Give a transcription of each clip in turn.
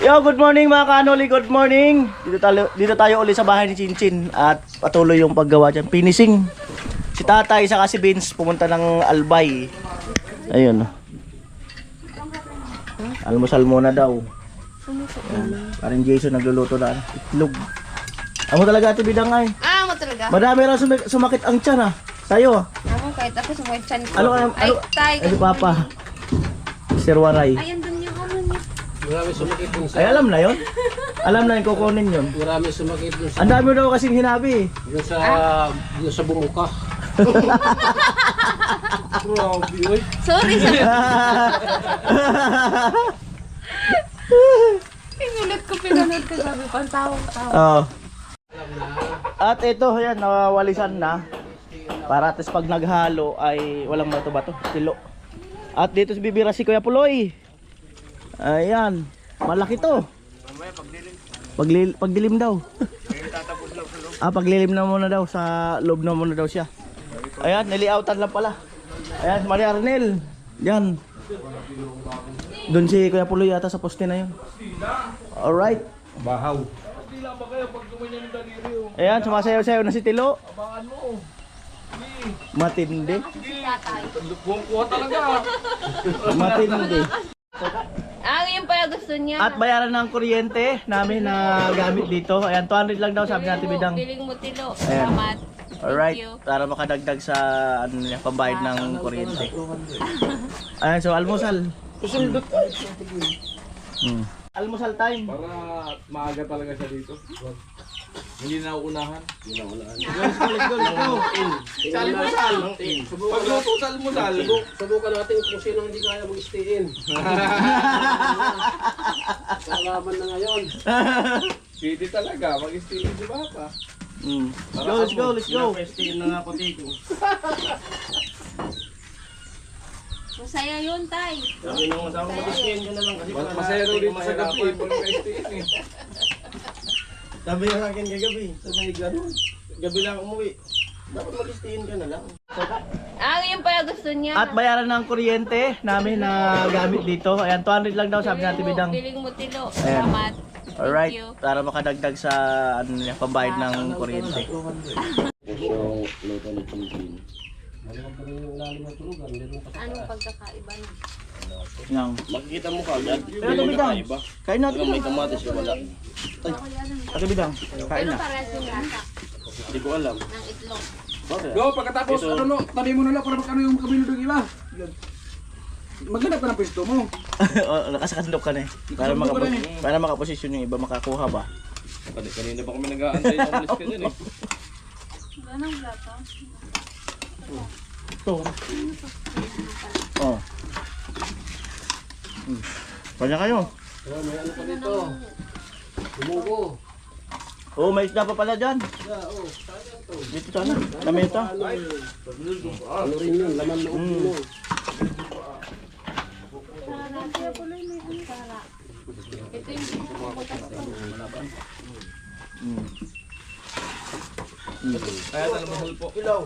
Yo, good morning mga kanoli, good morning. Dito tayo uli sa bahay ni Chinchin at patuloy yung paggawa diyan. Finishing. Si Tatay sa si Vince pumunta ng Albay. Ayun. Almusal muna daw. Parang Jason nagluluto na itlog. Amo talaga Ate Bidang ay. Mo talaga. Madami raw sumakit ang tiyan ah. Sa'yo ah. Ako kahit ako sa white chan ko. Ano Tay. Ay Papa. Sir Waray. Ayan dun yung ano niya. Marami sumakit dun sa... Ay alam na yon. Alam na yung kukunin yun. Marami sumakit dun sa... Ang dami daw kasing hinabi. Dun sa bumuka. Grabe, oy. Sorry sa... Pinulit ko, sabi pang tao. Oh. At ito, yan, nawawalisan na. Para atas pag naghalo ay walang bato-bato, tilo. At dito bibira si Kuya Puloy. Ayan, malaki to. Pagdilim daw. Paglilim na muna daw, sa loob na muna daw siya. Ayan, nilioutan lang pala. Ayan, Maria Arnel. Yan. Doon si Kuya Puloy yata sa poste na yun. Alright. Bahaw. Ayan, sumasayaw-sayaw na si Tilo. Matindi. Matindi. Yun pala gusto niya. At bayaran ng kuryente namin na gamit dito. Ayan, 200 lang daw sabi natin Bidang. Biling mo tilo. Ayan. Salamat. Alright, Thank you. para makadagdag sa ano niya, pambayad ng kuryente. Ayan, so almusal. Almusal time. Para maaga talaga siya dito. Hindi na uunahan. Let's go. Sa almusal. Pagluto sa almusal. Subukan natin kung sino hindi kaya mag-stay-in. Kalaban na ngayon. Pwede talaga. Mag-stay di ba pa? Let's go. Stay-in na nga pati ko. Masaya yun, Tay. Sabi nung masama mag-stay-in ka na lang kasi Masaya raw dito sa gabi. Pag mag-stay eh. Sabi na sa akin kagabi, sabi gano'n. Gabi lang umuwi. Dapat mag-stay-in ka na lang. Yun pala gusto niya. At bayaran ng kuryente namin na gamit dito. Ayan, 200 lang daw sabi natin Bidang. Biling mo tilo. Ayan. Salamat. Alright, Thank you. para makadagdag sa ano niya, pambayad ng kuryente. So, luto ni Chinchin. Malimang pa rin yung lalim ng tulugan. Anong pagkakaiba niya? Yang. Makikita mo kagad. Pero Ate Bidang, kain natin. May kamatis o wala. Ate Bidang, kain Pero na. para yung lasa Hindi ko alam. ng itlog. Go, pagkatapos, tabi mo na lang para magkano yung kabilo ng iba. Maghanap ka ng pwesto mo. Nakasakandok ka na eh. Para makaposisyon yung iba, makakuha ba? Kanina pa kami nag-aantay na umalis ka dyan eh. Ganang lasa? Ito. Oh. Kanya kayo. Oh, may ano pa dito. Tumugo. Oh, may isda pa pala dyan. Oh, Dito sana. Lameta. ano rin yun, laman na upo mo. Ito yung Kaya almusal po. Ilaw.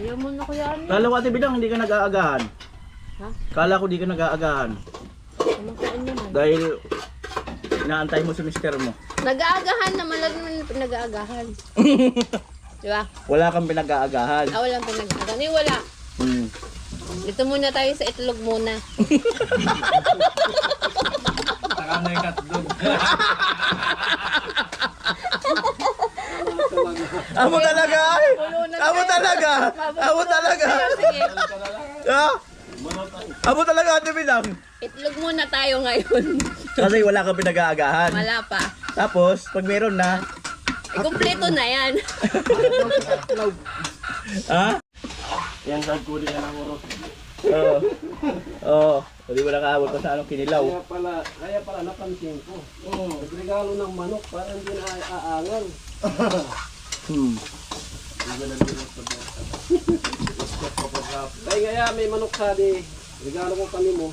ayaw mo na kuya ano. Kala ko Ate Bidang, hindi ka nag-aagahan. Ha? Kala ko di ka nag-aagahan. Kumakain naman. Dahil inaantay mo si mister mo. Nag-aagahan naman lang naman pinag-aagahan. Di ba? Wala kang pinag-aagahan. Walang pinag-aagahan. Wala. Hmm. Dito muna tayo sa itlog muna. Saka na yung katlog. Amo talaga ay! Amo talaga! Amo talaga! Sige. Ha? Amo talaga Ate Bidang. Itlog muna tayo ngayon. Kasi wala kang pinag-aagahan. Wala pa. Tapos, pag meron na, Kumpleto na yan. ha? Yan sa kuli na lang urot. Oo. Oo. Hindi mo nakaabot pa sa anong kinilaw. Kaya pala napansin ko. Nagregalo ng manok para hindi na aangal. Kaya may manok sa di. Regalo ko kami mo.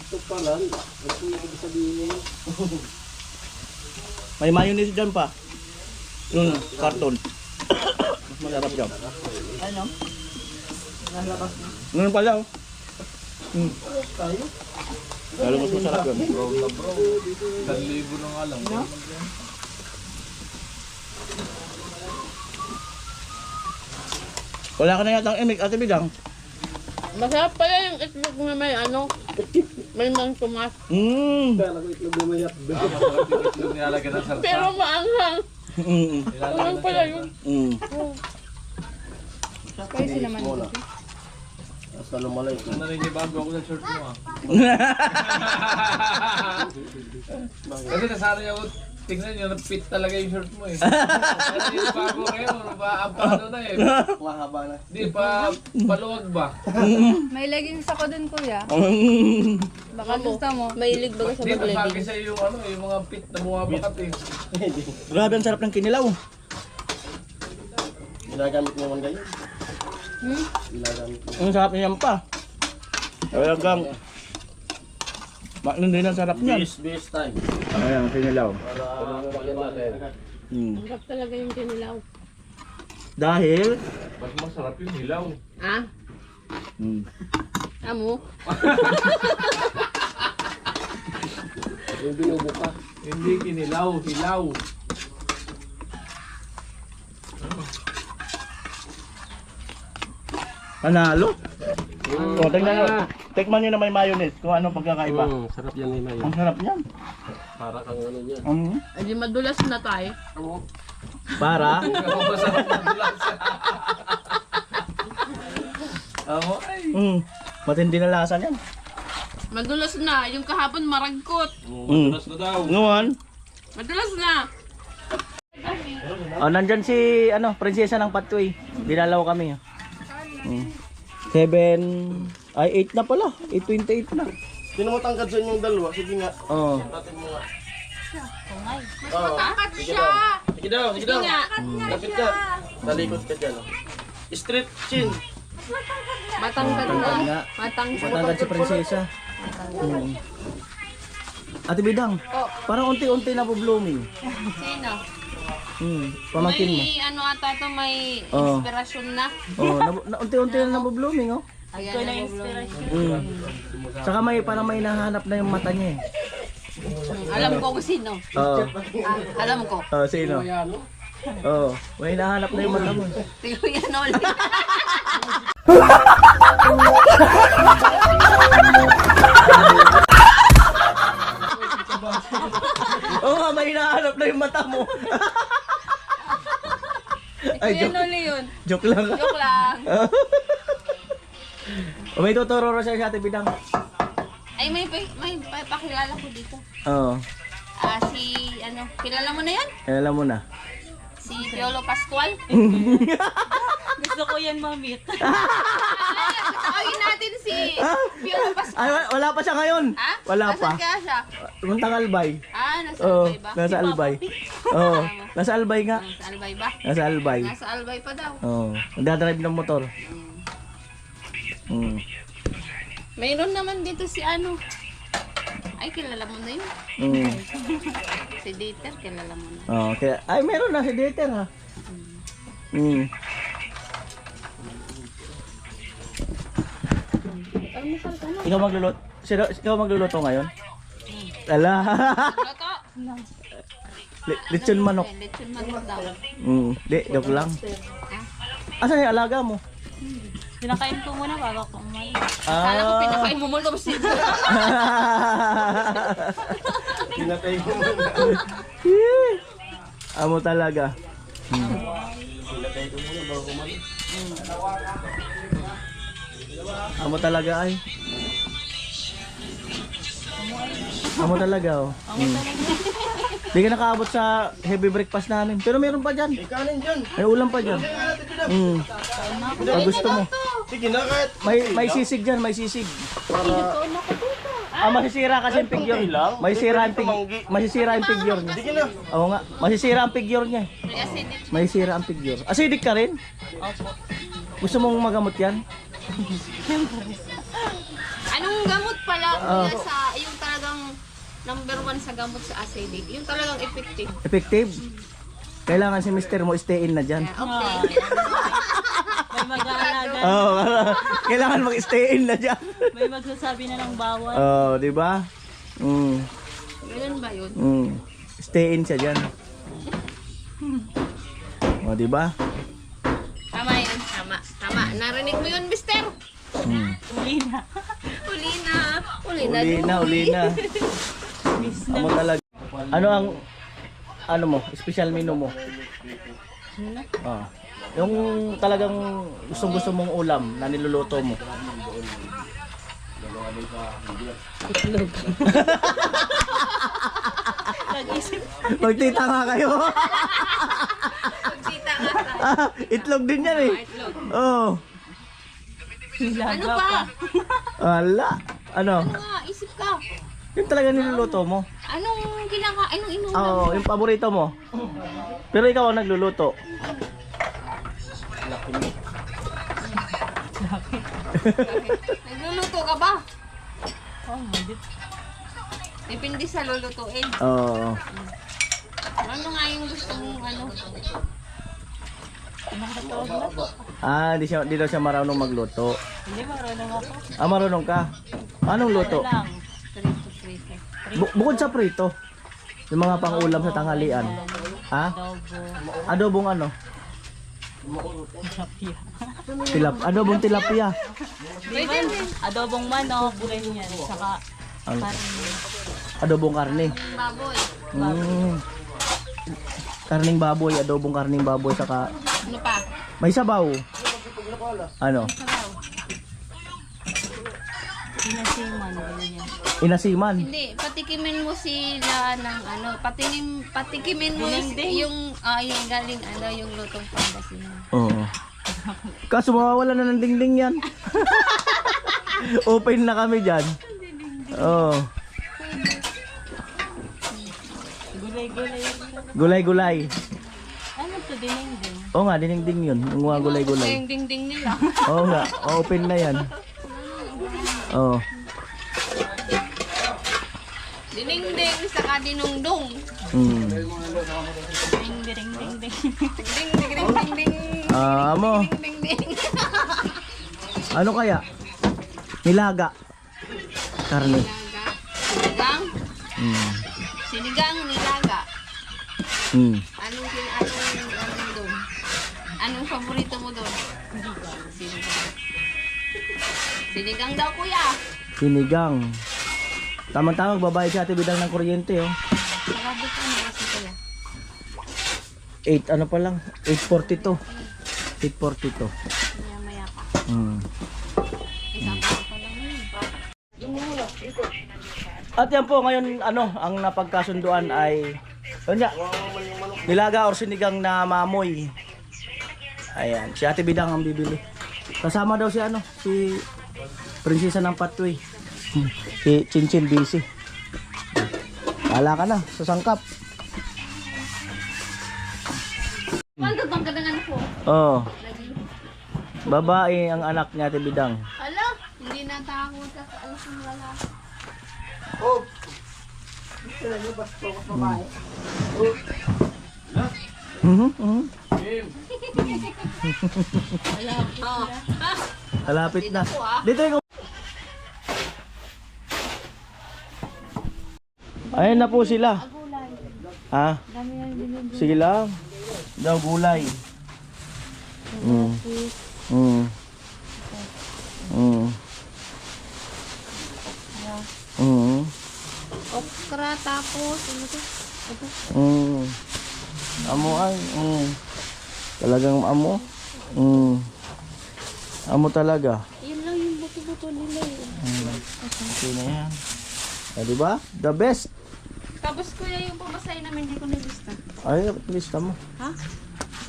Ito pala. Ito yung sabihin mo. May mayonnaise dyan pa. Yung karton. Mas masarap dyan. Ano? Ganun pala oh. Lalo mas masarap yun. Wala ka na yata ang imik, Ate Bidang. Masarap pala yung itlog na may ano, may mang tumas. Kala ko itlog na mayat. Pero maanghang. Maanghang pala yun. Spicy naman yun. Basta lumalay ko. Naninibago ako sa short mo ah. Kasi nasara niya ako, tingnan niyo, napit talaga yung short mo eh. Naninibago kayo, paano na eh. Mahaba na. Di pa, paluwag ba? May leggings ako dun, kuya. Baka gusto mo. Mahilig ba ka sa Di, bagay pag-legging? sa'yo yung ano, yung mga pit na bumabakat eh. Grabe ang sarap ng kinilaw. Ginagamit mo naman kayo. Ginagamit mo. Ang sarap niyan pa. Talagang maknan din ang sarap niyan. Bis time. Ayan, kinilaw. Masarap talaga yung kinilaw. Dahil Mas masarap yung hilaw. Ah? Amo? Yung binubuka. Hindi kinilaw, hilaw. panalo. O, tingnan nyo. Tikman nyo na may mayonnaise kung ano pagkakaiba. Sarap yan ni Mayo. Ang sarap niyan. Para kang ano niya. Hindi madulas na tayo. Para Masarap na dulas. Amo ay. matindi na lasa niyan. Madulas na. Yung kahapon maragkot. Dulas na daw. Ngayon, Madulas na. nandyan si prinsesa ng Patway. Dinalaw kami. 7 ay 8 na pala. 8:28 na. Sino mo tangkad sa inyong dalawa? Sige nga. Oh. Tatin mo nga. Takat siya. Sige daw, sige daw. nga. Lapit ka. Talikod ka dyan. Straight chin. Matangkad Matangkad nga. na. Matangkad. Matangkad si prinsesa. Ate Bidang, parang unti-unti na po blooming. Sino? Pamangkin mo. May ano ata to, may Oo. inspirasyon na. Oh, unti-unti na naboblooming, oh. Ayan na inspiration. Saka parang may nahanap na yung mata niya, eh. Alam ko kung sino. Oo. Alam ko. Oh, sino? Oo. May nahanap na yung mata mo. Tingnan yan ulit. Oo nga, may nahanap na yung mata mo. Ay, Yan joke, ulit yun. joke lang. Joke lang. May tuturo rin siya sa Ate Bidang. Ay, may pakilala ko dito. Oo. Kilala mo na yan? Alam mo na. Si Piolo Pascual. Gusto ko yan, mamit. Tawagin natin si Piolo Pascual. Ay, wala pa siya ngayon. Ha? Wala pa. Nasaan kaya siya? Puntang Albay. Nasa Oo, Albay ba? nasa Albay. Oo, nasa Albay nga. Nasa Albay ba? Nasa Albay. Nasa Albay pa daw. Oo, nagdadrive ng motor. Mayroon naman dito si ano. Ay, kilala mo na yun. Si Dieter, kilala mo na. Oh, kaya ay meron na si Dieter ha. Ikaw magluluto. Ikaw magluluto ngayon? Ala. Loto? Lechon manok. Lechon manok daw. Di, joke lang. Asan yung alaga mo? Pinakain ko muna bago ako umalis. Kala ko pinakain mo muna kasi. Pinatay ko muna. Amo talaga. Pinatay ko muna bago kumalit. Amo talaga ay. Amo talaga oh. Di ka nakaabot sa heavy breakfast namin. Pero meron pa dyan. May kanin dyan. May ulam pa dyan. Pag gusto mo. Sige na kahit. May sisig dyan, may sisig. Para Masisira kasi yung figure. Masisira yung figure niya. sige na. Oo nga, masisira ang figure niya. May acidic. Masisira ang figure. Acidic ka rin? Opo. Gusto mong magamot yan? Anong gamot pala kuya sa yung talagang number 1 sa gamot sa acidic? Yung talagang effective. Effective? Kailangan si mister mo stay in na dyan. Okay. May mag-aalaga. Oo, Kailangan mag-stay in na dyan. May magsasabi na ng bawal. Oh, di ba? Ganun ba yun? Stay in siya dyan. Oh, di ba? Tama yun. Tama. Tama. Narinig mo yun, mister? Uli na. Uli na. Uli na. Uli na. Amo talaga. Ano ang mo, special menu mo? Ah. Yung talagang gusto mong ulam na niluluto mo. Itlog. Nag-isip. Magtita nga kayo. Magsita nga tayo. Itlog din yan eh. Itlog. Oh. Ano pa? Wala. Ano? Ano nga? Isip ka. Yung talaga niluluto mo. Anong anong inuulam Oo, mo? yung paborito mo. Pero ikaw ang nagluluto. Nagluluto ka ba? Depende sa lulutuin. Oo. Ano nga yung gusto mong ano? Di daw siya marunong magluto. Hindi, marunong ako. Marunong ka. Anong luto? Lang. Prito. Bukod sa prito. Yung mga pang-ulam sa tanghalian. Ha? Adobong ano? Adobong tilapia. Pwede rin. Adobong manok, ganyan. Saka Ano? Adobong karne. Baboy. Karning baboy, adobong karning baboy saka Ano pa? may sabaw. Ano? Sabaw. sinasiman, ganyan. Inasiman. Hindi, patikimin mo sila ng ano, patikimin mo yung galing ano, yung lutong Pangasinan. Oo. Kaso mawawala na ng dingding yan. Open na kami dyan. Oo. Gulay-gulay. Gulay-gulay. Ano to, dinengdeng? Oo nga, dinengding yun. Yung mga gulay-gulay. Yung dingding nila. Oo nga, open na yan. Oo. Dinengdeng saka dinungdong. Mm. Ding, ding, ding, ding. Ding ding ding ding ding. Amo, Ding ding ding. ano kaya? Nilaga. Karne. Sinigang. Mm. Sinigang nilaga. Mm. Anong doon? Anong paborito mo doon? Sinigang. Sinigang daw, kuya. Sinigang. Tamang-tamang babayad si Ate Bidang ng kuryente, oh. Sarado ka na kasi, kuya. 8 ano pa lang? 8:42. 8:42. Maya-maya pa. Mm. Isang pa lang yun. At yan po ngayon ang napagkasunduan ay yun nga, nilaga or sinigang na mamoy. Ayan, si Ate Bidang ang bibili. Kasama daw si si Prinsesa ng Patway. Si Chinchin busy. Wala ka na sa sangkap. Paano bang kadangan ko? Oh. Babae ang anak ni Ate Bidang. Ala, hindi natakot ka. Alas ng wala. Oh! Sila niyo basta ko babae. Oh. Malapit na. Dito po, ah. Dito yung... Ayan na po sila. Ha? Sige lang. Daw gulay. Mm. Mm. Mm. Mm. Okra tapos ano to? Mm. Amo ay. Mm. Talagang amo. Mm. Amo talaga. Yun lang yung buto-buto nila eh. Okay na yan. Diba? The best. Tapos kuya yung pamasahe namin hindi ko nalista. Ay, lista mo. Ha?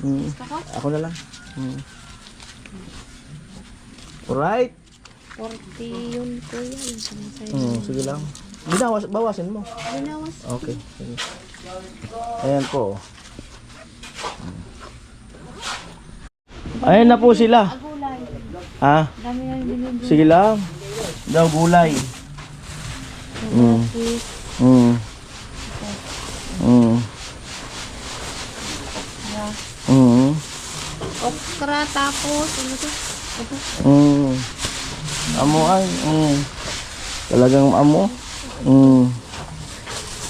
Mm. Lista ko? Ako na lang. Mm. Alright. 40 yun kuya yung pamasahe. Sige lang. Bawasin mo. Binawas. Okay. Sige. Ayan po. Ayan na po sila. Gulay. Ha? Dami na binibili. Sige lang. Daw gulay. Mm. Mm. Mm. Mm. Okra tapos ano to? Mm. Amo ay. Talagang amo.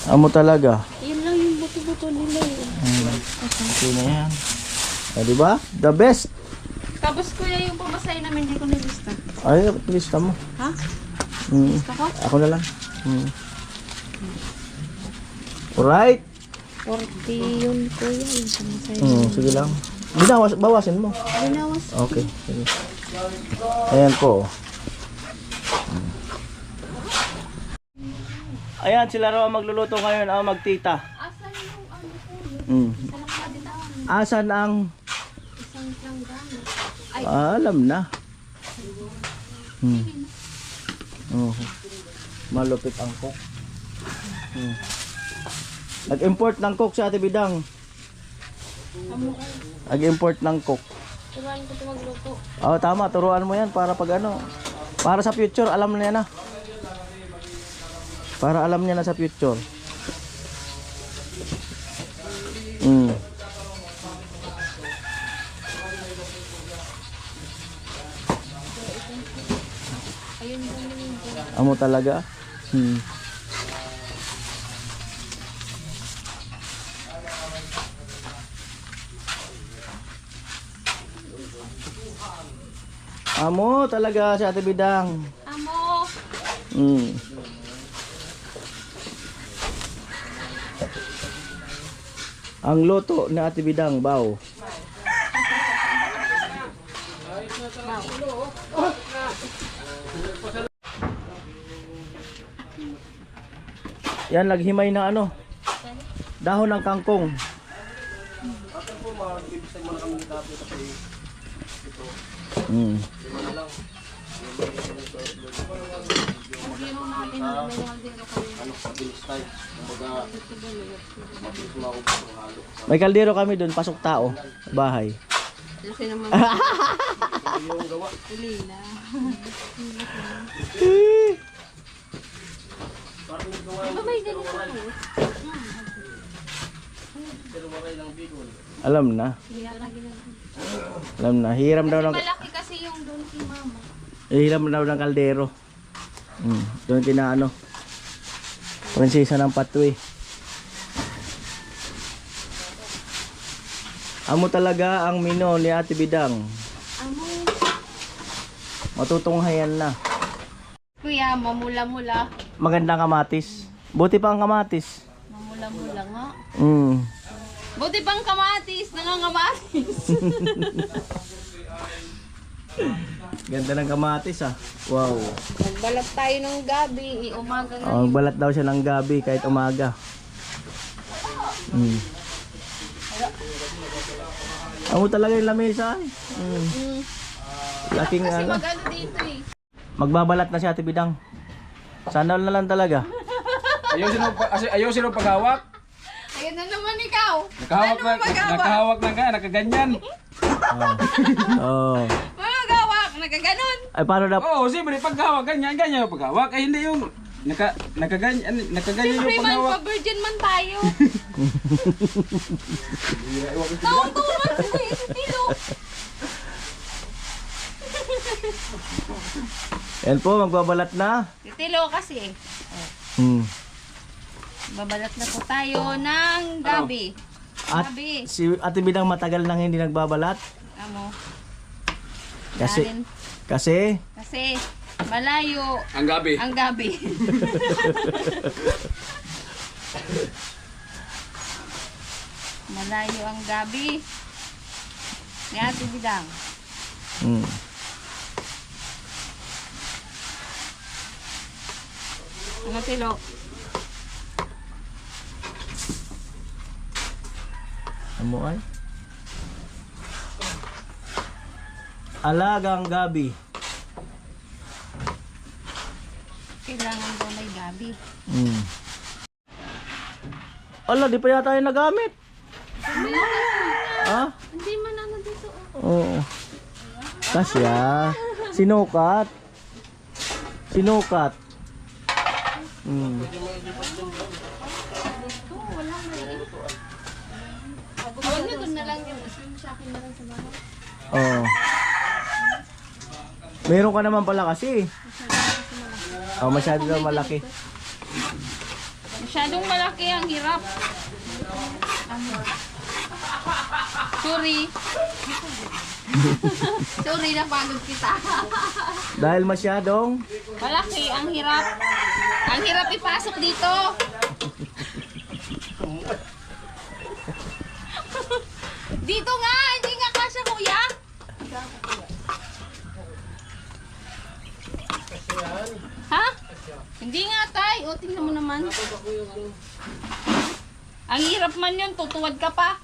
Amo talaga. Yun lang yung buto-buto nila eh. Okay na yan. Diba? The best. Tapos kuya yung pamasahe namin, hindi ko nilista. Ay, lista mo. Ha? Mm. Gusto ko? Ako na lang. Alright. 40 yun kuya, yung pamasahe. Sige lang. Bawasin mo. Binawas. Okay. Sige. Ayan po. Ayan, sila raw ang magluluto ngayon, ang magtita. Asan yung ano kuya? Sa nakadinaan. Asan ang... Isang planggana. alam na. Malupit ang cook. Nag-import ng cook si Ate Bidang. Nag-import ng cook. Turuan ko ito magluto. Oh, tama. Turuan mo yan para pag ano. Para sa future, alam niya na. Para alam niya na sa future. Amo talaga. Amo talaga si Ate Bidang. Amo! Ang luto ni Ate Bidang, baw. Yan, naghimay na ano. Dahon ng kangkong. May kaldero kami doon, pasok tao, bahay. Kasi naman. Uli na. Diba may ganito ako? Alam na. Alam na. Hiram daw ng Malaki kasi yung doon si mama. hiram daw ng kaldero. Doon kina ano. Prinsesa ng Patwi. Amo talaga ang mino ni Ate Bidang. Amo. Matutunghayan na. Kuya, mamula-mula. Magandang kamatis. Buti pa ang kamatis. Mamula-mula nga. Buti pang kamatis, nangangamatis. Ganda ng kamatis ah. Wow. Magbalat tayo ng gabi, umaga nga. Magbalat daw siya ng gabi kahit umaga. Amo talaga yung lamesa eh. Laking Kasi ano. magano dito eh. Magbabalat na si Ate Bidang. Sana na lang talaga. Ayusin mo paghawak. Ayun na naman ikaw. Nakahawak na kaya, nakaganyan. Oh. Magawak, nagaganon. Ay paano na? Oo, siyempre paghawak, ganyan yung paghawak. Ay hindi yung nakaganyan Siyempre yung man, paghawak. pa-virgin man tayo. Nauntuman sila yung tilo. Yan po, magbabalat na. Tilo kasi. Babalat na po tayo ng gabi. At Gabi. si Ate Bidang matagal nang hindi nagbabalat. Amo. Kasi Galing. kasi malayo Ang gabi. ang gabi. Malayo ang gabi. Ni Ate Bidang. Ano tilo? Amo ay. Alagang gabi. Kailangan daw may gabi. Ala, di pa yata yung nagamit. Ha? Hindi man ano dito. Oo. Kasya. Sinukat. Sinukat. Huwag na doon na lang yun. Sa akin na lang sa bahay. Oo. Meron ka naman pala kasi. Oh, masyado daw malaki. Masyadong malaki ang hirap. Sorry. Sorry na pagod kita. Dahil masyadong Malaki ang hirap. Ang hirap ipasok dito. Dito nga, hindi nga kasya kuya. Ha? Hindi nga tay. O, tingnan mo naman. Ang hirap man yun, tutuwad ka pa.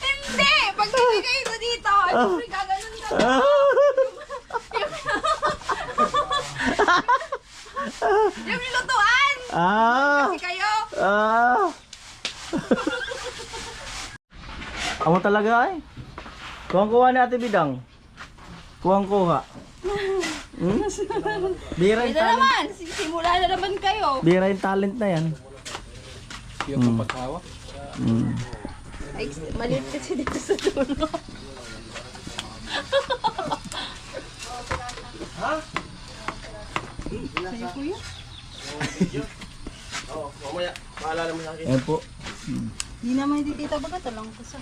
Hindi! Pag bibigay ito dito, siyempre gaganon ka. Yung nilutuan! Ah! Kasi kayo! Ah! Amo talaga ay. Kuhang-kuha ni Ate Bidang. Kuhang-kuha. Hmm? Bira yung Ito talent. naman! Simula na naman kayo. Bira yung talent na yan. Yung kapaghawa. Hmm. Ay, maliit kasi dito sa dulo. Sa'yo kuya? Oo, mamaya. Paalala mo sa akin. Ayan po. Hindi naman hindi tita baga talang kusa.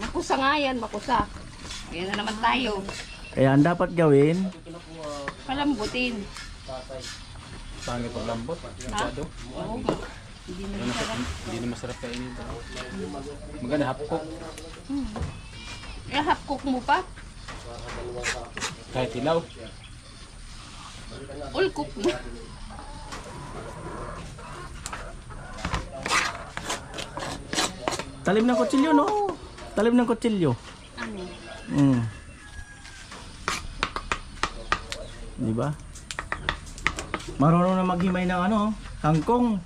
Makusa nga yan, makusa. Ayan na naman tayo. Kaya ang dapat gawin, Palambutin. Pangit pag lambot. Masyado. Oo nga. Hindi na masarap. Hindi na masarap kainin ito. Maganda hapkok. Eh, half cook mo pa. Kahit ilaw. All cook mo. talim ng kutsilyo, no? Talim ng kutsilyo. Ano? Hmm. Di ba? Marunong na maghimay ng ano, kangkong.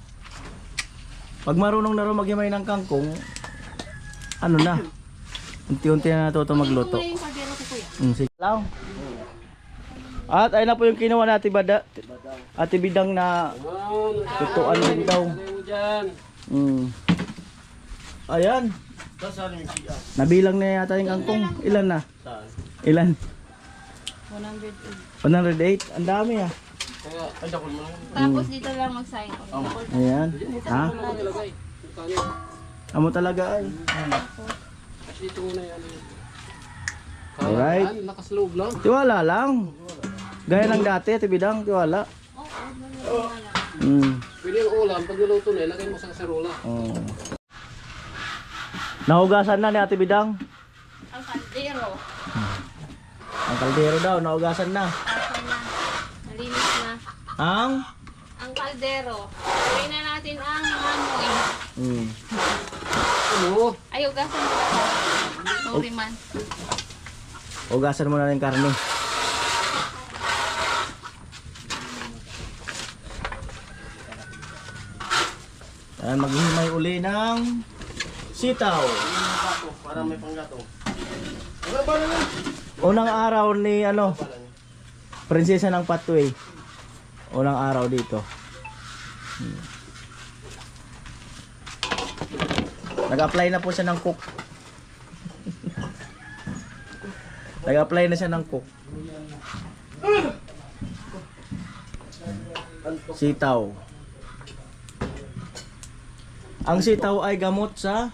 Pag marunong na rin maghimay ng kangkong, ano na, unti-unti na natuto magluto. Ano yung kaldero ko kuya? Sige lang. At ayun na po yung kinuha natin Ate Bidang na tutuan din daw. Ayan. Saan yung siya? Nabilang na yata yung kangkong. Ilan na? Saan? Ilan? 108. 108. Ang dami ah. Kaya, ay, dakol mo lang. Tapos dito lang mag-sign on. Ayan. Ha? Amo talaga ay. Dito muna yan. Alright. Lakas loob lang. Tiwala lang. Gaya ng dati, Ate Bidang, tiwala. Pwede yung ulam, pag niluto na, ilagay mo sa kaserola. Oh. Nahugasan na ni Ate Bidang. Ang kaldero. Ang kaldero daw, nahugasan na. Asan na? Nalinis na. Ang? Ang kaldero. Gawin na natin ang hamoy. Ano? Ay, ugasan mo ba ito? Sorry man. Hugasan mo na yung karne. Ayan, maghihimay uli ng sitaw. Para may panggato. Ano ba na lang? Unang araw ni ano, prinsesa ng Patway. Unang araw dito. Nag-apply na po siya ng cook. Nag-apply na siya ng cook. Sitaw. Ang sitaw ay gamot sa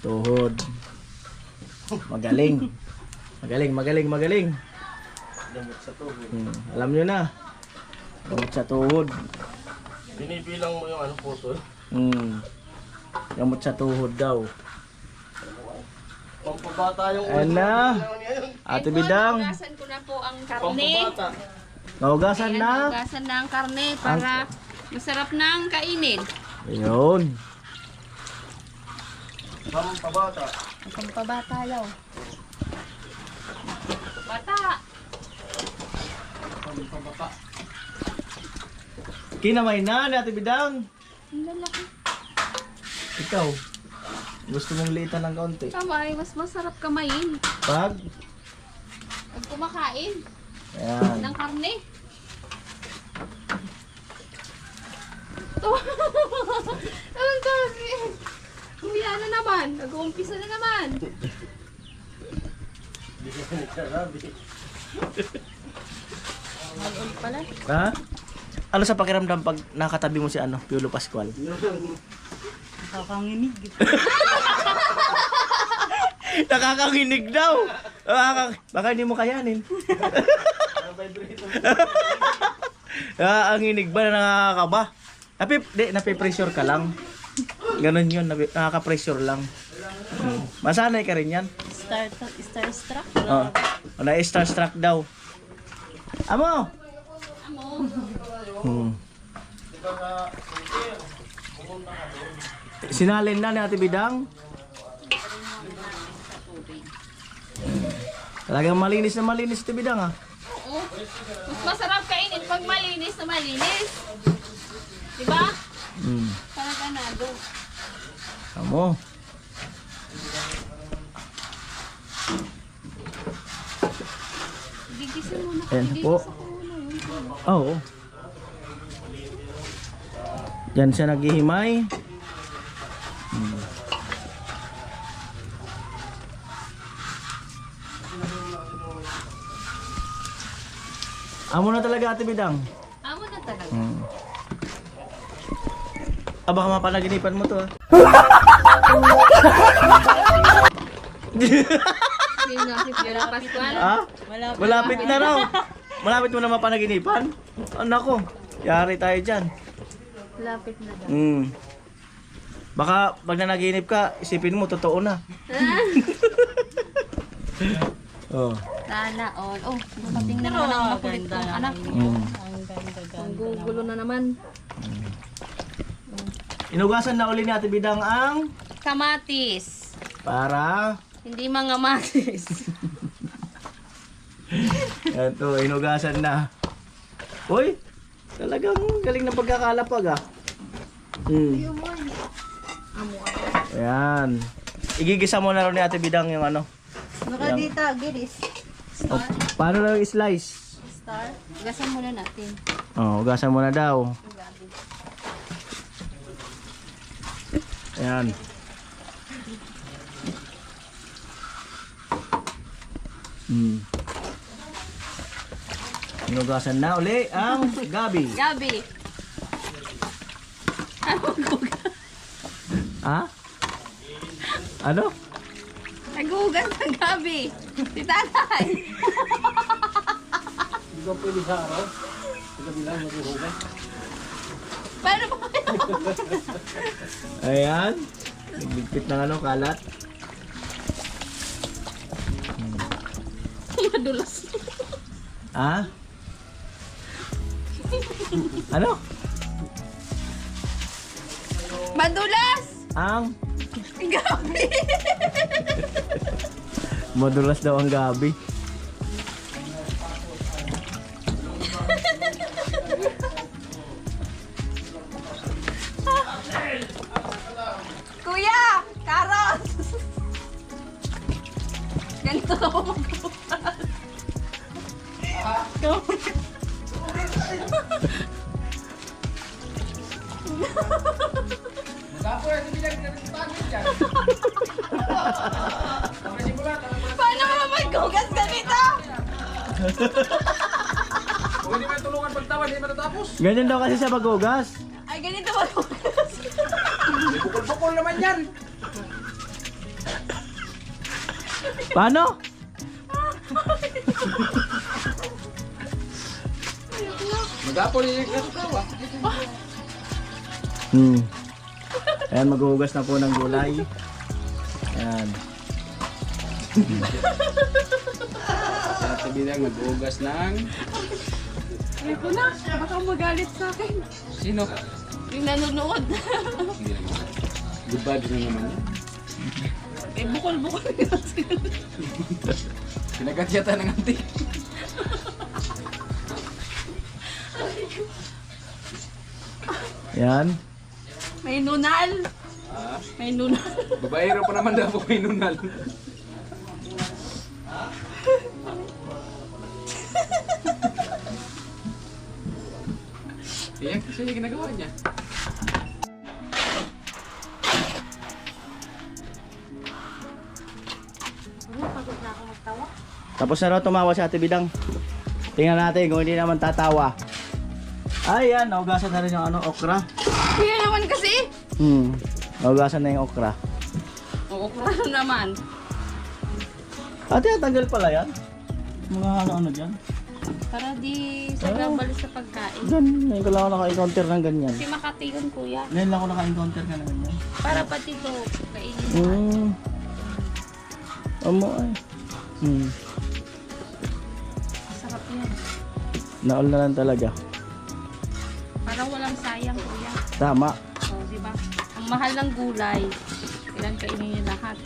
tuhod. Magaling. Magaling. Gamot sa tuhod. Alam nyo na. Gamot sa tuhod. Binibilang mo yung ano, photo. Gamot sa tuhod daw. Pampabata yung Ayan na. Ate Bidang. Ugasan ko na po ang karne. Pampabata. Naugasan Ayan, na. ugasan na ang karne para masarap na ang kainin. Ayun. Pampabata. Pampabata yaw. Bata. Pampabata. Kinamay na ni Ate Bidang. Ang lalaki. Ikaw. Gusto mong liitan ng kaunti. Kamay, mas masarap kamayin. Pag. Pag kumakain Ayan. ng karne. naman. Nag-uumpisa na naman. Mag-ulit pala. Ha? Ano sa pakiramdam pag nakatabi mo si ano, Piolo Pascual? Nakakanginig. Nakakanginig daw. Baka hindi mo kayanin. Ang hinig ba na nakakaba? Napipressure ka lang. Ganon yun, nakaka-pressure lang. Masanay ka rin yan. Starstruck. Oh. Na-starstruck daw. Amo! Sinalin na ni Ate Bidang. Talagang malinis na malinis Ate Bidang ah. Oo. Mas masarap kainin pag malinis na malinis. Diba? Parang ganado. Amo. Gigisin mo na. Ayan po. Oo. Diyan siya naghihimay. Amo na talaga Ate Bidang. Amo na talaga. Baka mapanaginipan mo to ah. Piolo Pascual. Ah? Malapit na raw. Malapit mo na mapanaginipan? Oh, nako. Yari tayo dyan. Lapit na daw. Baka pag nanaginip ka, isipin mo, totoo na. Oh. Sana all. Oh, dumating na naman ang makulit kong anak. Ang gugulo na naman. Inugasan na uli ni Ate Bidang ang Kamatis. para Hindi mga matis. ito, inugasan na. Uy, talagang galing na pagkakalapag ah. Ayan. Igigisa mo na rin ni Ate Bidang yung ano. Nakadita, gilis. Oh, paano lang i-slice? Star. Gasan muna natin. Oh, ugasan mo na daw. Ayan. Inugasan na uli ang gabi. Gabi. Ha? Ano? Nagugas ng gabi. Si tatay. Hindi ko pwede sa araw. Gabi lang maghuhugas. Paano ba? Ayan. Nagligpit ng ano, kalat. Madulas. Ha? Ano? Madulas! Ang Gabi! madulas daw ang gabi. Kuya! Carrot! Ganito ako magbukas. Paano mo maghugas ganito? Kung hindi mo tulungan pagtawan, hindi matatapos. Ganyan daw kasi siya maghugas. Ay, ganito maghugas. Bukol-bukol naman yan. Paano? Mag-apol yung nagkakawa. Ayan, maghuhugas na po ng gulay. Ayan. Sa bilang mag-uugas ng... Ay ko na, baka magalit sa akin. Sino? Yung nanonood. Hindi naman. Good vibes na naman yan. Eh, bukol-bukol na sila. Pinagat yata ng antik. Ayan. May nunal. May nunal. Babaero pa naman daw po may nunal. Iyak kasi yung ginagawa niya. Tapos na raw tumawa si Ate Bidang. Tingnan natin kung hindi naman tatawa. Ayan, naugasan na rin yung ano, okra. Kaya naman kasi. Naugasan na yung okra. Oo, klaro naman. Ate, tanggal pala yan. Mga ano-ano dyan. Para di sagrabal sa pagkain. Yan, ngayon ko lang ako naka-encounter ng ganyan. Si Makati yun, kuya. Ngayon lang ako naka-encounter ka ng ganyan. Para pati to, kainin mo. Amo ay. Masarap yan. Naol na lang talaga. Parang walang sayang, kuya. Tama. O, di ba? Ang mahal ng gulay. Kailan kainin niyo lahat.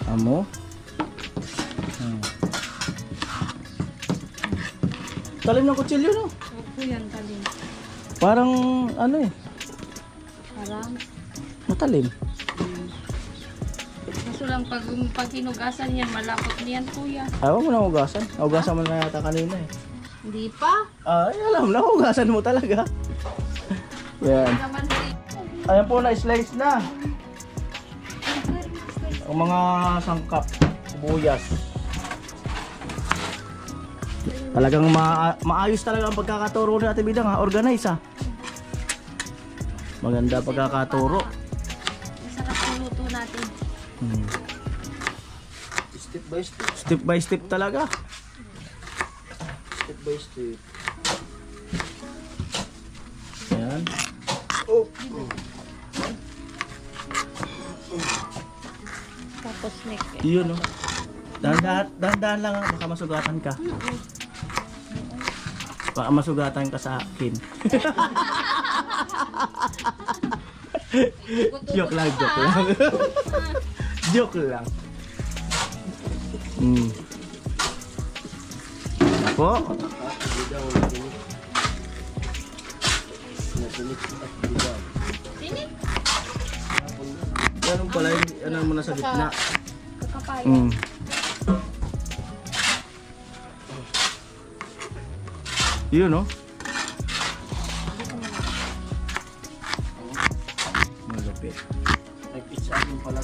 Amo. Talim ng kutsilyo, no? Opo yan, talim. Parang ano eh, Parang, matalim. kaso lang pag hinugasan yan, malapot niyan, kuya. Ayaw mo na hugasan. Hugasan mo na yata kanina eh. Hindi pa. Ay, alam na, hugasan mo talaga. Yan. Naman din. Ayan po, na-slice na. Ang mga sangkap, sibuyas. Talagang maayos talaga ang pagkakaturo ni Ate Bidang ha. Organize ha. Maganda pagkakaturo. Masarap ang luto natin. Step by step. Step by step talaga. Step by step. Ayan. Tapos next. Yun no. Dahan-dahan lang ha. Baka masugatan ka. Baka masugatan ka sa akin. Joke lang. Joke lang. Po? Sini? Ganun pala yung ano mo na sa gitna. Kakapaya. Yun no? Malapit. Nag-pitch akin pala.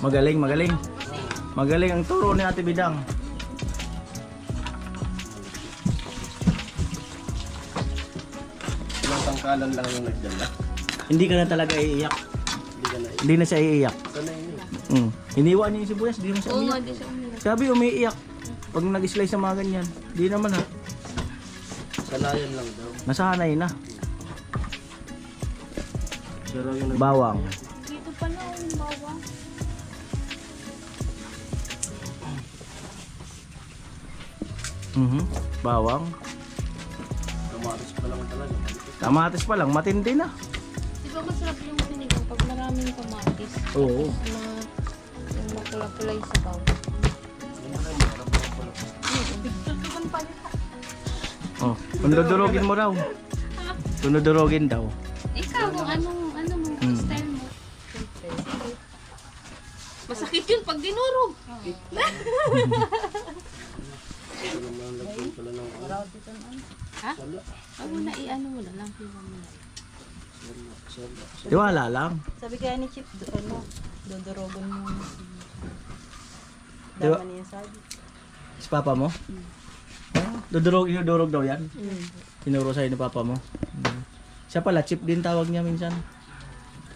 Magaling. Magaling ang turo ni Ate Bidang. Ilang tangkalan lang yung nagdala. Hindi ka na talaga iiyak. Hindi ka na Hindi na siya iiyak. Sana yun. Hiniwa niya yung sibuyas, di mo siya Oo nga, umiyak. di siya umiyak. Sabi umiiyak. Pag nag-slice ng mga ganyan. Di naman ha. Sanayan lang daw. Nasanay na. Siya raw yung Bawang. Dito pala yung bawang. Bawang. kamatis pa lang talaga. Kamatis pa lang, matindi na. Di ba masarap yung sinigang pag maraming kamatis? Oo. Yung makula-kula yung sabaw. Bigtutugan pa niya. Oh, dudurogin mo raw. Dudurogin daw. Ikaw, kung ano mo, style mo. Masakit yun pag dinurog. Ha? Huwag mo na i-ano mo na lang. Tiwala lang. Sabi kaya ni Chip, dodorogon mo. Diba? Dama niya sabi. Si papa mo? Dudurog daw yan. Tinuro sa'yo ni papa mo. Siya pala, Chip din tawag niya minsan.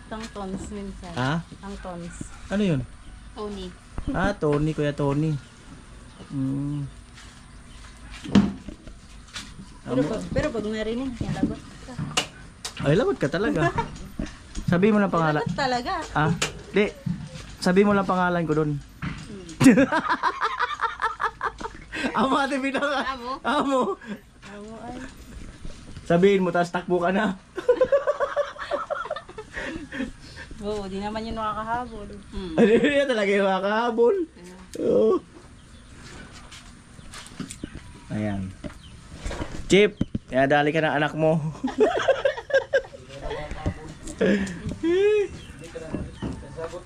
Tang tons minsan. Ha? Ang tons. Ano yun? Tony. Ah, Tony, Kuya Tony. Pero pag narinig, yung lagot ka. Ay, lagot ka talaga. Sabi mo lang pangalan. Lagot talaga. Ah, di. Sabi mo lang pangalan ko doon. Amo, Ate Bidang. Amo? Amo. Amo ay. Sabihin mo, tapos takbo ka na. Oo, di naman yun nakakahabol. Ano yun talaga yung makakahabol. Oo. Ayan. Chip, dali ka ng anak mo.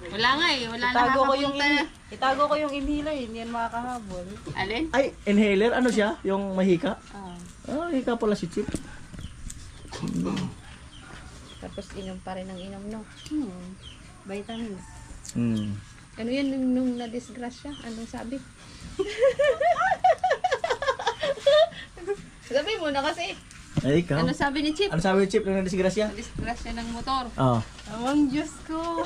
Wala nga eh. Wala Itago ko yung inhaler, hindi yan makakahabol. Alin? Ay, inhaler, ano siya? Yung mahika? Ah. Ah, hika pala si Chip. Tapos inom pa rin ng inom, no? Vitamins. Ano yan nung na-disgrasya? Anong sabi? Sabi mo na kasi. Ay, ikaw. Ano sabi ni Chip? Ano sabi ni Chip nung nadisgrasya? Disgrasya ng motor. Oo. Amang Diyos ko.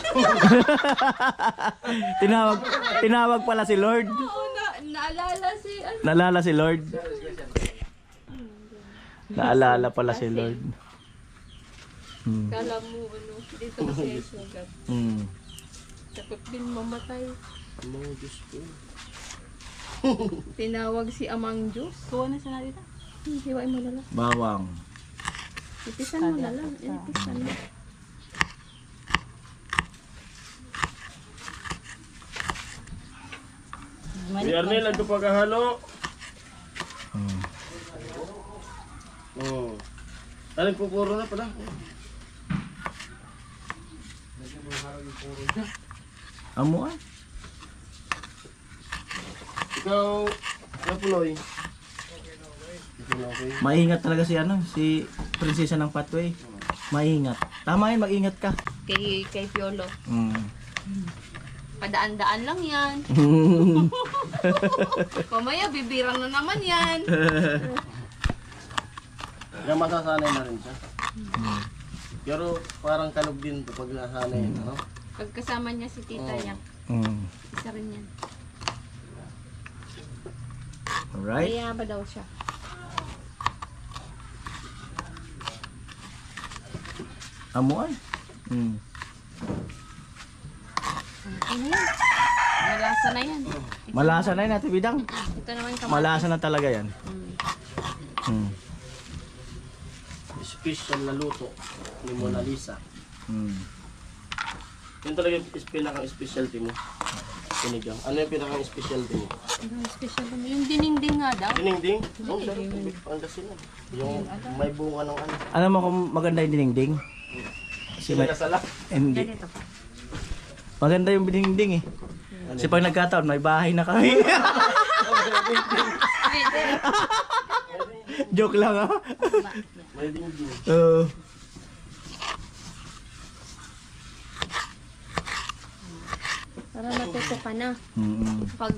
Tinawag pala si Lord. Oo, naalala si ano. Naalala si Lord. Naalala pala si Lord. Kala mo ano, dito kasi sugat. Takot din mamatay. Amang Diyos ko. Tinawag si Amang Diyos. Kuha na siya na dito. Hiwain mo na lang. Bawang. Ipisan mo na lang. Ipisan mo. Si Arnel, ang paghahalo. Aling pupuro na pala. Amo ah. Ikaw, Puloy. Okay. Maingat talaga si si prinsesa ng Patway. Maingat. Tama yun, mag-ingat ka. Kay Piolo. Padaan-daan lang yan. Mamaya bibirang na naman yan. Kaya masasanay na rin siya. Pero parang kalog din to pag nasanay, no? Pagkasama niya si tita niya. Isa rin yan. Alright. Kaya ba daw siya? Amo ay. Ano yan? Malasa na yan. Malasa na yun, Ate Bidang. Ito naman kamatis. Malasa na talaga yan. Special na luto ni Mona Lisa. Yun talaga yung pinaka-specialty mo. Sinigang. Ano yung pinaka-specialty mo? Ang special naman. Yung dinding nga daw. Dinengding? Oo, sarap. Pangasinan. Yung may bunga ng ano. Alam mo kung maganda yung dinengding? Sinasala. Hindi. Maganda yung dinengding eh. Kasi pag nagkataon, may bahay na kami. Joke lang ah. May dingding. Para matuto ka na. Pag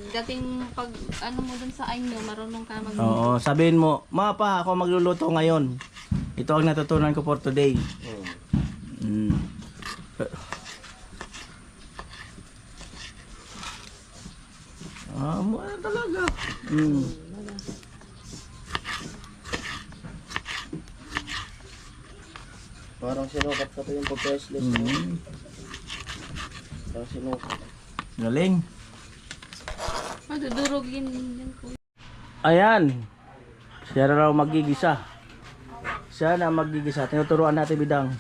ano mo dun sa inyo, marunong ka mag- Oo, sabihin mo, Mapa, ako magluluto ngayon. Ito ang natutunan ko for today. Mo talaga. Parang sinukat ka to yung pag-priceless. Parang sinukat. Galing. Madudurugin yan ko. Ayan. Siya na raw magigisa. Siya na magigisa. Tinuturuan natin Bidang.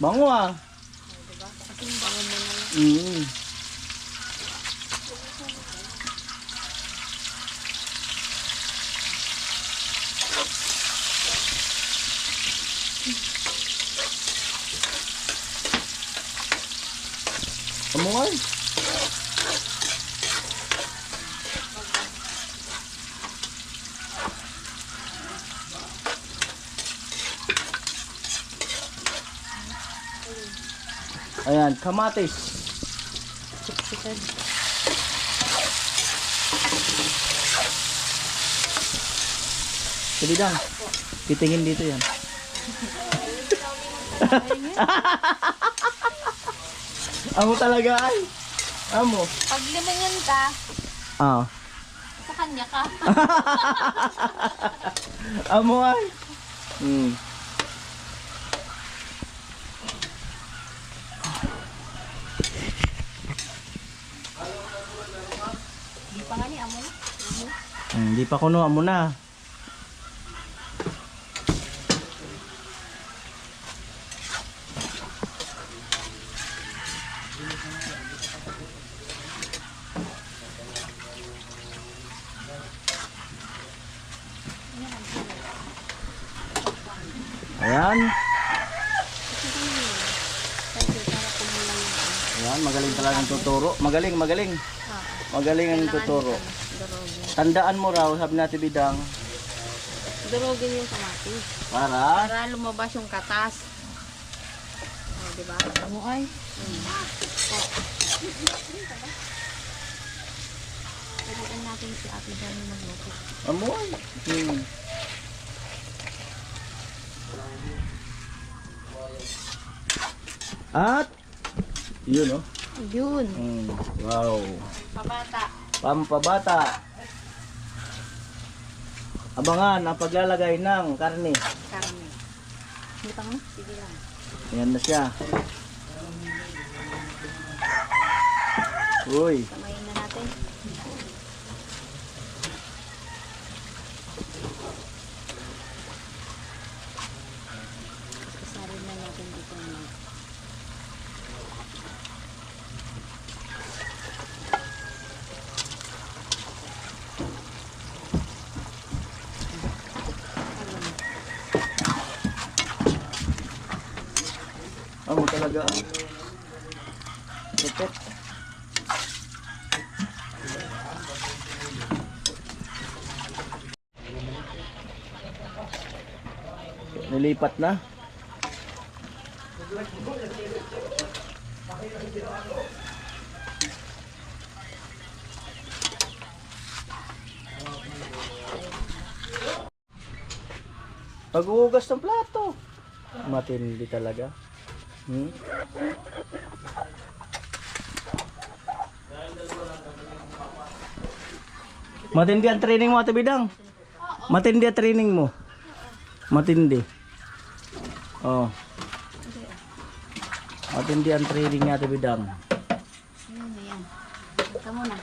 Bango ah. Kamuhay. Ayan, kamatis. Sige lang. Titingin dito yan. Amo talaga ay. Amo. Pag limangan ka, Ah. sa kanya ka. Amo ay. Di pa nga ni amo. Hindi pa kuno amo na. Ayan. Ayan. magaling talaga ang tuturo. Magaling. Magaling ang tuturo. Durogin. Tandaan mo raw, sabi natin Bidang, Durogin yung kamatis. para Para lumabas yung katas. O, diba? Ano ay? Pwede natin si Ate Dani magluto. amoy. At yun oh. Yun. Wow. Pabata. Pampabata. Abangan ang paglalagay ng karne. Karne. Butang na? Sige lang. Ayan na siya. Uy. Kamayin na natin. Isarin na natin dito na. Amo talaga. Lupit. Nilipat na. Paghuhugas ng plato. Matindi talaga. Matindi ang training mo, Ate Bidang. Matindi ang training mo. Matindi. Oh. Matindi ang training ni Ate Bidang. Ayan na yan. Ito muna.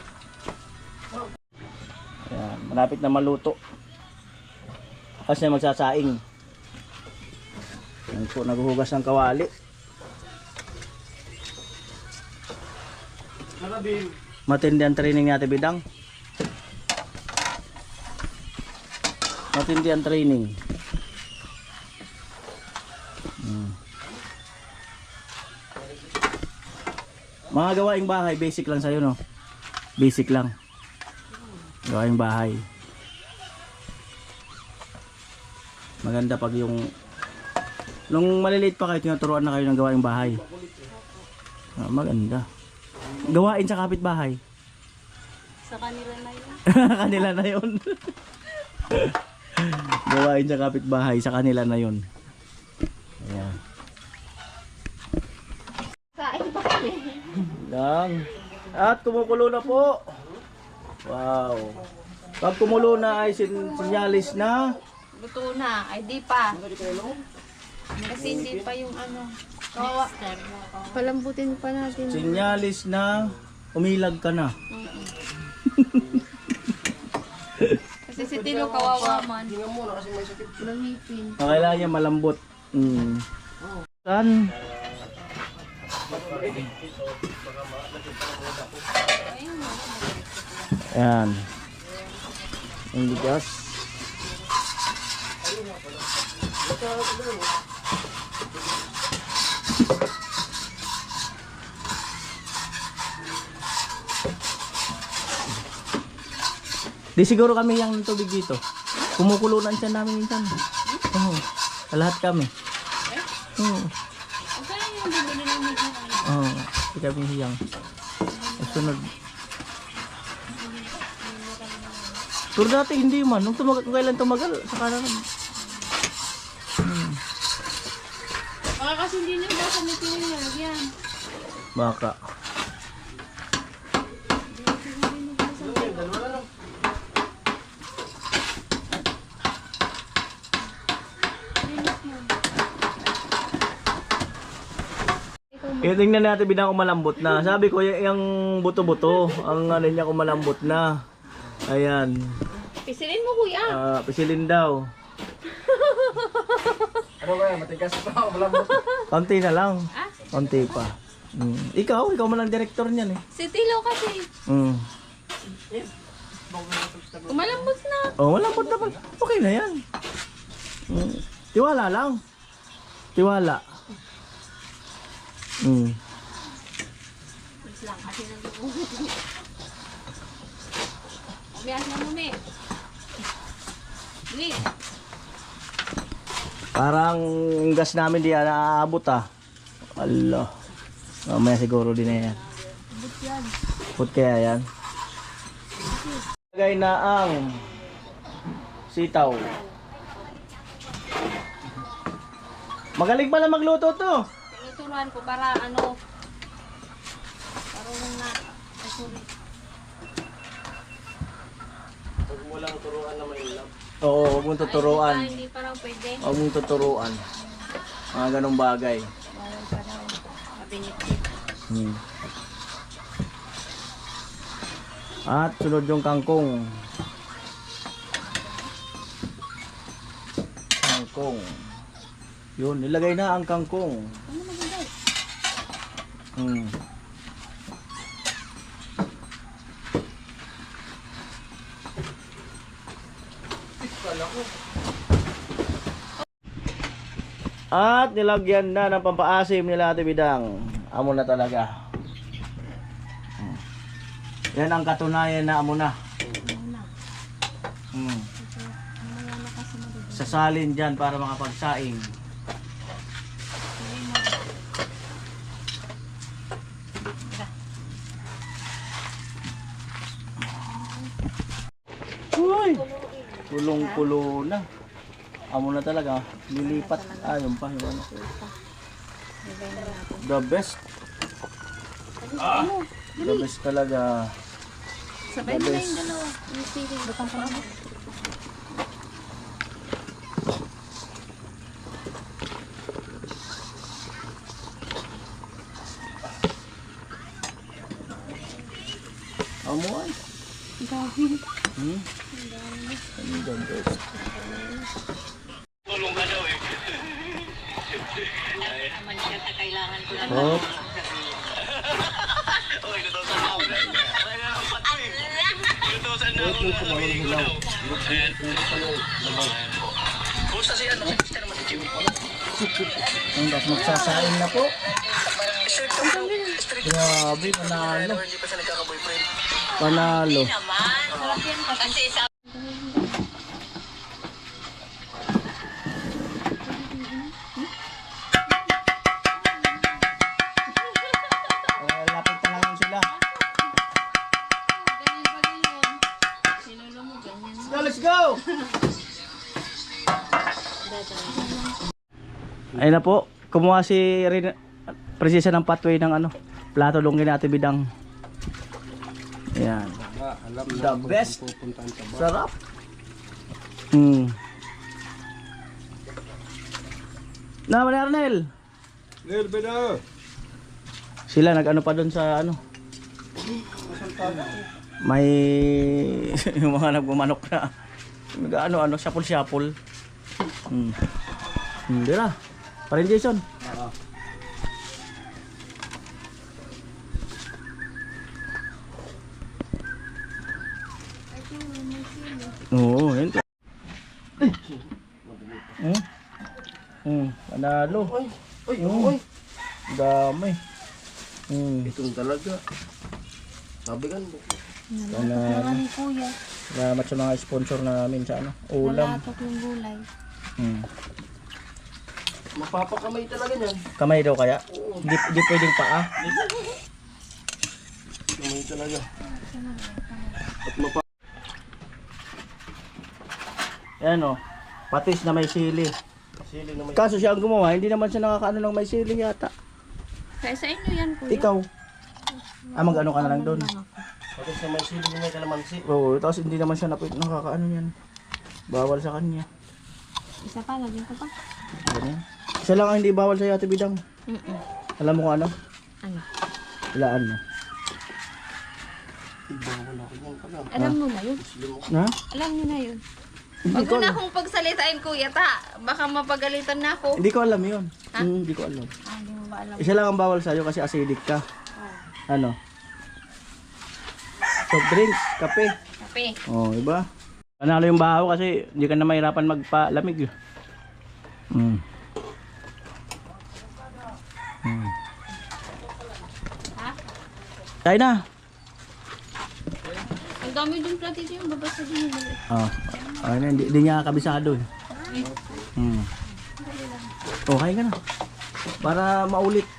Ayan, malapit na maluto. Kasi magsasaing. Yan po, naghuhugas ng kawali. Matindi ang training ni Ate Bidang. Matindi ang training. Mga gawaing bahay, basic lang sa'yo, no? Basic lang. Gawaing bahay. Maganda pag yung nung maliliit pa kayo, tinuturuan na kayo ng gawaing bahay. Maganda. Gawain sa kapitbahay. Sa kanila na yun. Kanila na yun. Gawain sa kapitbahay, sa kanila na yun. Ayan. Kain pa kami. Lang. At kumukulo na po. Wow. Pag kumulo na ay sinyalis na. Luto na. Ay di pa. Kasi hindi pa yung ano. Kawa. Palambutin pa natin. Sinyalis na umilag ka na. Kasi si Tilo kawawa man. Langipin. Kailangan niya malambot. San? Ayan. Ang bigas. Di siguro kami yung tubig dito. Kumukulunan siya namin minsan. Oo. Lahat kami. Oo. Kaya yung bibili ng medyo Oo. Di kami hiyang. Sunod. Pero dati hindi man. Nung kailan tumagal, saka na naman. baka kasi hindi nyo basa may pinilagyan. Baka. Kaya tingnan natin binang malambot na. Sabi ko yung buto-buto, ang ano niya malambot na. Ayan. Pisilin mo kuya. Pisilin daw. Ano ba yan? Matigas pa o malambot? Konti na lang. Konti pa. Ikaw man ang director niyan eh. Si Tilo kasi. Umalambot na. Oh, malambot naman. Okay na yan. Tiwala lang. Tiwala. Bias na mo, me. Dili. Parang yung gas namin di naaabot ah. Allah. Mamaya siguro din na yan. Abot kaya yan. Lagay na ang sitaw. Magaling pala magluto to. Tinuturuan ko para ano. Parang na. Ay, sorry. Pag walang turuan na mainlap. Oo, huwag mong tuturuan. Hindi pa raw pwede. Huwag mong tuturuan. Mga ganong bagay. Bawal pa raw. Sabi ni At sunod yung kangkong. Kangkong. Yun, nilagay na ang kangkong. Ano maganda? At nilagyan na ng pampaasim nila Ate Bidang. Amo na talaga. Yan ang katunayan na amo na. Sasalin dyan para makapagsaing. Uy! Kulong-kulo na. Amo na talaga. Lilipat. Ayun pa. Yung ano. The best. The best talaga. Sabay mo na yung dalawa. Yung feeling. Butang pa ako. Amo ay. Dami. The best. Oh. Ang tapos magsasain na po. Grabe, panalo. Panalo. Lapit na lang yun sila. Ganyan pa ganyan. Sinulo mo ganyan. Let's go! Ayun na po, kumuha si Prinsesa ng pathway ng ano, plato lungin natin Bidang. Ayan. The best. Sarap. Naman Arnel. Sila nag-ano pa doon sa ano. May yung mga nagbumanok na. Nag-ano syapol-syapol. Hindi na. Parin Jason. Oo, yun. Panalo. Oy. Dami. Itong talaga. Sabi kan mo. Panalo. Ni kuya. Salamat sa mga sponsor namin sa ano, ulam. Nalatok yung gulay. Mapapakamay talaga niyan. Kamay daw kaya? Hindi pwedeng paa. Kamay talaga. Yan o. Patis na may sili. Sili na may... Kaso siya ang gumawa, hindi naman siya nakakaano ng may sili yata. Kaya sa inyo yan kuya. Ikaw. Mag-ano ka na lang doon. Patis na may sili na may kalamansi. Oo, tapos hindi naman siya nakakaano yan. Bawal sa kanya. Isa pa, lagyan ko pa. Ganyan. Isa lang ang hindi bawal sa Ate Bidang. Alam mo kung ano? Ano? Ilaan mo. Bawal ako yan pala. Alam mo na yun. Ha? Alam niyo na yun. Hindi Huwag ko mo na alam. akong pagsalitain kuya ta. Baka mapagalitan na ako. Hindi ko alam yun. Hindi ko alam. Hindi mo ba alam? Isa lang ang bawal sa'yo kasi acidic ka. Ano? Soft drinks, kape. Kape. Oh, iba? Panalo yung bahaw kasi hindi ka na mahirapan magpalamig. Ha? Tayo na. Madami din platito yung babasa din yung Oh. Ayun, hindi niya kabisado eh. Okay ka na. Para maulit.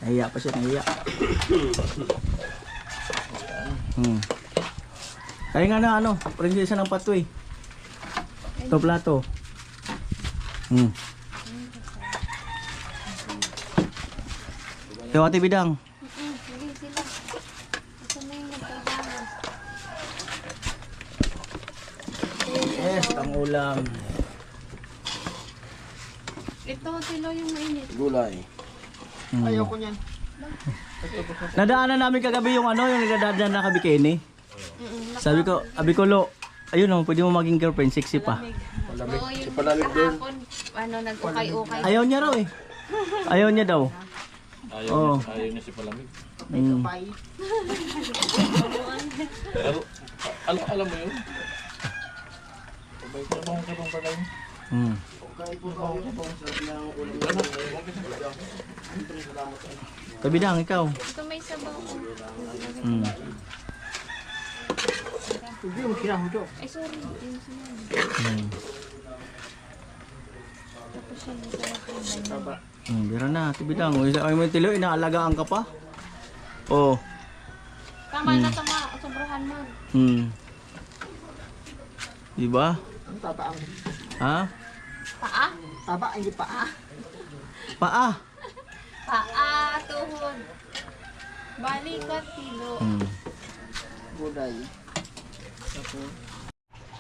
Nahiya pa siya, nahiya. Kaya nga na ano, prinsesa ng patoy. Ito plato. Ito ate Bidang. Sige sila. Ito na yung nagkakama. Yes, ang ulam. Ito, tilo yung mainit. Gulay. Ayoko niyan. Nadaanan namin kagabi yung ano, yung nagdadaan na kabikini. Sabi ko, Lo, ayun oh, pwede mo maging girlfriend, sexy pa. Oo, yung kahapon, ano, nag-ukay-ukay. Ayaw niya raw eh. Ayaw niya daw. Oo. Ayaw niya si Palamig. Alam mo yun? Sabay ko naman ka pa tayo. Kabidang, ikaw. Ito may sabaw. Ay, sorry. Yung sinabi. Tapos yun, sarap yung Bira na, Kabidang. Ay mo tilo, inaalagaan ka pa. Oh. Tama na, tama. Sobrahan mo. Diba? Ha? Paa? Paa. Paa, tuhod. Balikat, tilo.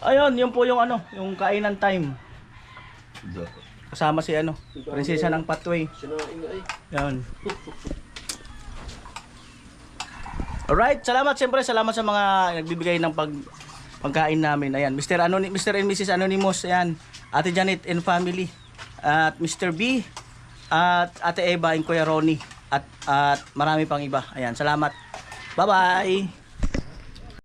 Ayun, yun po yung ano, yung kainan time. Kasama si ano, prinsesa ng Patway. Yan. Alright, salamat siyempre, salamat sa mga nagbibigay ng pagkain namin. Ayan, Mr. and Mrs. Anonymous, ayan. Ate Janet and family. At Mr. B at Ate Eva and Kuya Ronnie at marami pang iba. Ayan, salamat. Bye-bye.